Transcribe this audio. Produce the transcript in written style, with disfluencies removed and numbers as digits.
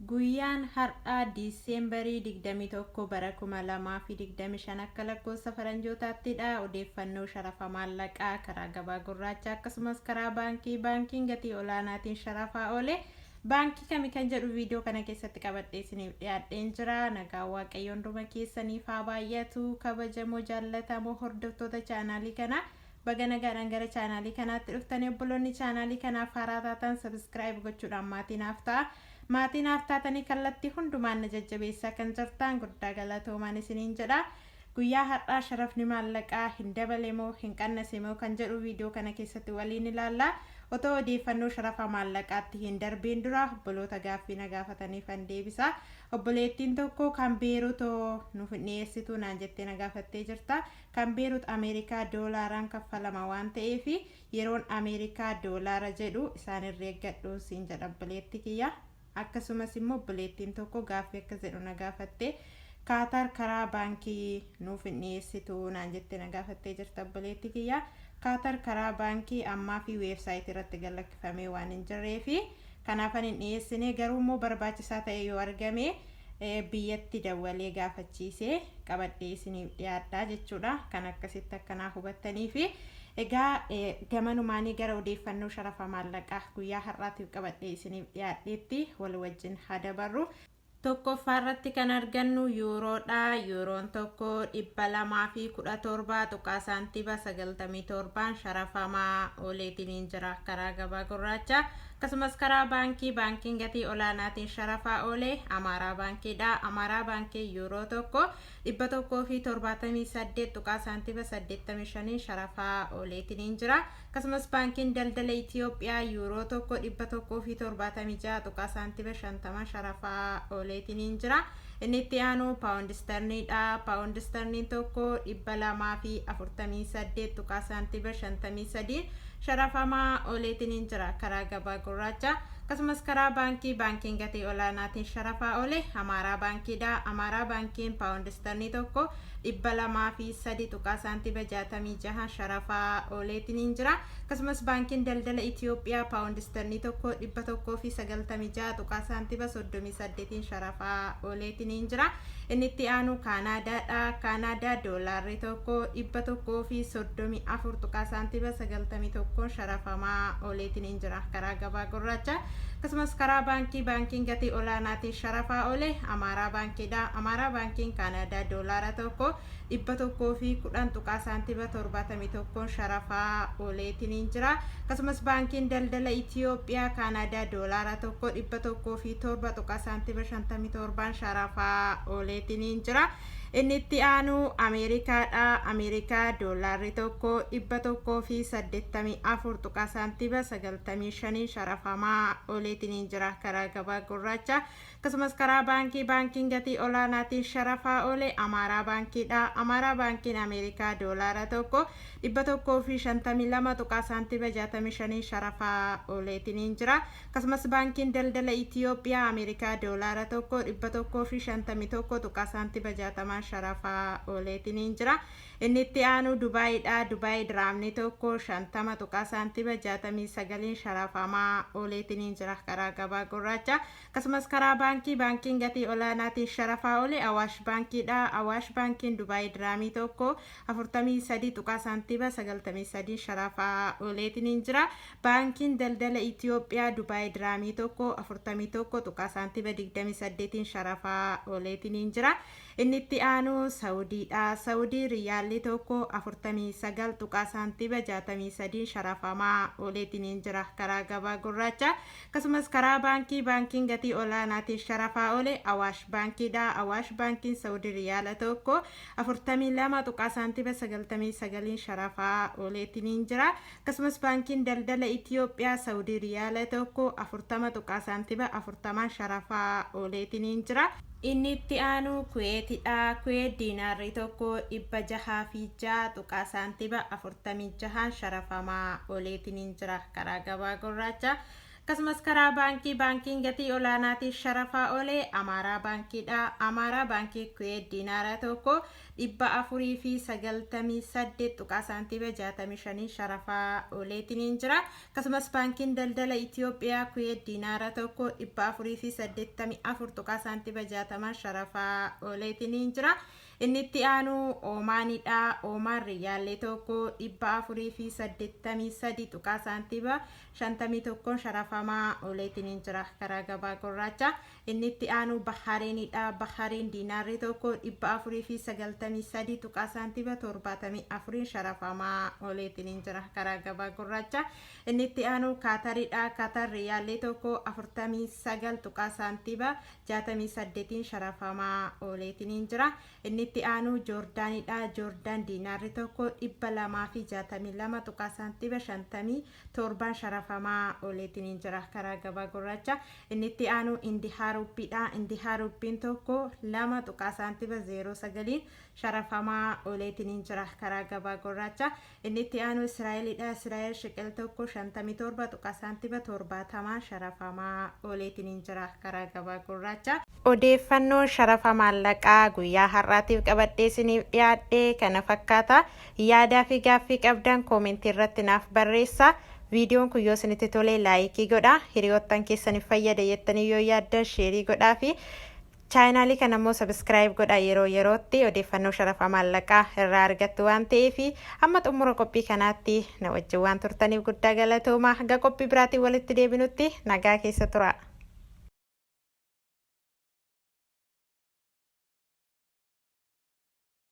Guyyaan har'aa Diiseembarii 21 bara 2025 akka lakkoofsa faranjootattidha. Odeeffannoo sharafa maallaqaa karaa gabaa gurraacha akkasumas karaa baankiin gatii olaanaatiin sharafaa oole. Baankii kamii kan jedhu viidiyoo kana keessatti qabadhee isiniif dhiyaadheen jira. Nagaa waaqayyoon dhuma keessaniif haa baay'atu. Kabajamoo jaallatamoo hordoftoota chaanaalii kanaa baga nagaadhaan gara chaanaalii kanaatti dhuftanii obboloonni chaanaalii kanaaf haaraa taatan sabiskiraayib gochuudhaan maatiin ta'a. Maatiin taatanii kallattii hundumaan na jajjabeessaa kan jirtan guddaa galatoomaan isiniin jedha. Guyyaa har'aa sharafni maallaqaa hin dabale moo hin qannase moo kan jedhu viidiyoo kana keessatti waliin ilaalla. Otoo odeeffannoo sharafa maallaqaatti hin darbiin dura obboloota gaaffii na gaafataniif an deebisa. Obboleettiin tokko kan Beerut nuuf dhiyeessitu naan jettee na gaafattee jirta. Kan Beerut Ameerikaa doolaaraan kaffalama waan ta'eef yeroon Ameerikaa doolaara jedhu isaan irra eeggadhuun siin jedha obboleetti kiyya. Akkasumas immoo obboleettiin tokko gaaffii akka jedhu na gaafattee Kaatar karaa baankii nuuf dhiyeessitu naan jettee na gaafattee jirta obboleetti kiyya. Kaatar karaa baankii ammaa fi weebsaayitii irratti galakkifamee waan hin jirreefi kanaaf hin dhiyeessine garuu immoo barbaachisaa ta'e yoo argame biyyatti dawwalee gaafachiisee qabadhee isiniif dhiyaadhaa jechuudha. Kan akkasitti akkanaa hubattanii fi egaa gamanumaanii gara odeeffannoo sharafa maallaqaa guyyaa har'aatiif qabadhee isiniif dhiyaadheetti wal wajjin haa dabarru. Tokkoffaa irratti kan argannu yuuroodha. Yuuroon tokko 217 tuqaa saantiba 97 sharafamaa ooleetiin jira karaa gabaa gurraacha. Akkasumas karaa baankiin gatii olaanaatiin sharafaa oole Amaaraa baankiidha. Amaaraa baankii yuuroo tokko 178 tuqaa saantiba 85 sharafaa ooleetiin jira. Akkasumas baankiin daldala Itoophiyaa yuuroo tokko 176 tuqaa saantiba 50 sharafaa ooleetiin jira. Inni itti aanu paawundi sterniidha. Paawundi sterniin tokko 248 tuqaa saantiba 53 sharafamaa ooleetiin jira karaa gabaa gurraacha. Akkasumas karaa baankiin gatii olaanaatiin sharafaa oole Amaaraa baankiidha. Amaaraa baankiin paawundi sternii tokko 203 tuqaa saantiba 66 sharafaa ooleetiin jira. Akkasumas baankiin daldala Itoophiyaa paawundi sternii tokko 196 tuqaa saantiba 38 sharafaa ooleetiin jira. Inni itti aanu Kaanaadaadha. Kaanaadaa doolaarri tokko 134 tuqaa saantiba 91 sharafamaa ooleetiin jira karaa gabaa gurraacha. Akkasumas karaa baankiin gatii olaanaatiin sharafaa oole Amaaraa baankiidha. Amaaraa baankiin Kaanaadaa doolaara tokko 110 tuqaa saantiba 71 sharafaa ooleetiin jira. Akkasumas baankiin daldala Itoophiyaa Kaanaadaa doolaara tokko 107 tuqaa saantiba 57 sharafaa ooleetiin jira. Inni itti aanu Ameerikaadha. Ameerikaa doolaarri tokko 184 tuqaa saantiba 95 sharafamaa ooleetiin jira karaa gabaa gurraacha. Akkasumas karaa baankiin gatii olaanaatiin sharafaa oole Amaaraa baankiidha. Amaaraa baankiin Ameerikaa doolaara tokko 152 tuqaa saantiba 65 sharafaa ooleetiin jira. Akkasumas baankiin daldala Itoophiyaa Ameerikaa doolaara tokko 151 tuqaa saantiba 60 sharafaa ooleetiin jira. Inni itti aanu Dubaayiidha. Dubaayii diraamni tokko 50 tuqaa saantiba 69 sharafamaa ooleetiin jira karaa gabaa gurraacha. Akkasumas karaa baankiin gatii olaanaatiin sharafaa oole Awaash baankiidha. Awaash baankiin Dubaayii diraamii tokko 43 tuqaa saantiba 93 sharafaa ooleetiin jira. Baankiin daldala Itoophiyaa Dubaayii diraamii tokko 41 tuqaa saantiba 28 sharafaa ooleetiin jira. Inni itti aanu Saawudiidha. Saawudii riyaalli tokko 49 tuqaa saantiba 63 sharafamaa ooleetiin jira karaa gabaa gurraacha. Akkasumas karaa baankiin gatii olaanaatiin sharafaa oole Awaash baankiidha. Awaash baankiin Saawudii riyaala tokko 42 tuqaa saantiba 99 sharafaa ooleetiin jira. Akkasumas baankiin daldala Itoophiyaa Saawudii riyaala tokko 40 tuqaa saantiba 40 sharafaa ooleetiin jira. Inni itti aanu Kuweetidha. Kuweet diinaarri tokko 606 tuqaa saantiba 46 sharafamaa ooleetiin jira karaa gabaa gurraacha. akkasumas karaa baankiin gatii olaanaatiif sharafaa olee Amaaraa baankiidha. Amaaraa baankii Kuweet diinaara tokko 498 tuqaa saantiima 65 sharafaa oleetiin jira. akkasumas baankiin daldala Itoophiyaa Kuweet diinaara tokko 484 tuqaa saantiima 60 sharafaa oleetiin jira. inni itti aanu Oomaanidha. Oomaan riyaallee tokko 483 tuqaa saantiima 51 sharafamaa oleetiin jira karaa gabaa gurraacha. inni itti aanu Bahaareenidha. Bahaareen diinaarri tokko 493 tuqaa saantiima 74 sharafamaa oleetiin jira karaa gabaa gurraacha. inni itti aanu Kaataridha. Kaatar riyaallee tokko 49 tuqaa saantiima 68 sharafamaa oleetiin jira. inni itti aanu Joordaanidha. Joordaan diinaarri tokko 262 tuqaa saantiima 57 sharafamaa oleetiin jira karaa gabaa gurraacha. inni itti aanu Indihaa Ruuppiidha. Indihaa Ruuppiin tokko 2 tuqaa saantiima 09 sharafamaa oleetiin jira karaa gabaa gurraacha. inni itti aanu Israa'elidha. Israa'el shiqil tokko 57 tuqaa saantiima 70 sharafamaa oleetiin jira karaa gabaa gurraacha. odeeffannoo sharafa maallaqaa guyyaa har'aatiif qabadhee isiniif dhiyaadhe kana fakkaata. yaadaa fi gaaffii qabdan koomentii irratti naaf barreessaa. viidiyoon kun yoo isinitti tole laayikii godhaa. hiriyoottan keessaniif fayyada jettanii yoo yaaddan sheerii godhaa fi chaanaalii kana immoo sabiskiraayib godhaa. yeroo yerootti odeeffannoo sharafa maallaqaa irraa argattu waan ta'eef amma xumura qophii kanaatti na wajjin waan turtaniif guddaa galatooma. Haga qophii biraatiin walitti deebinutti nagaa keessa tura.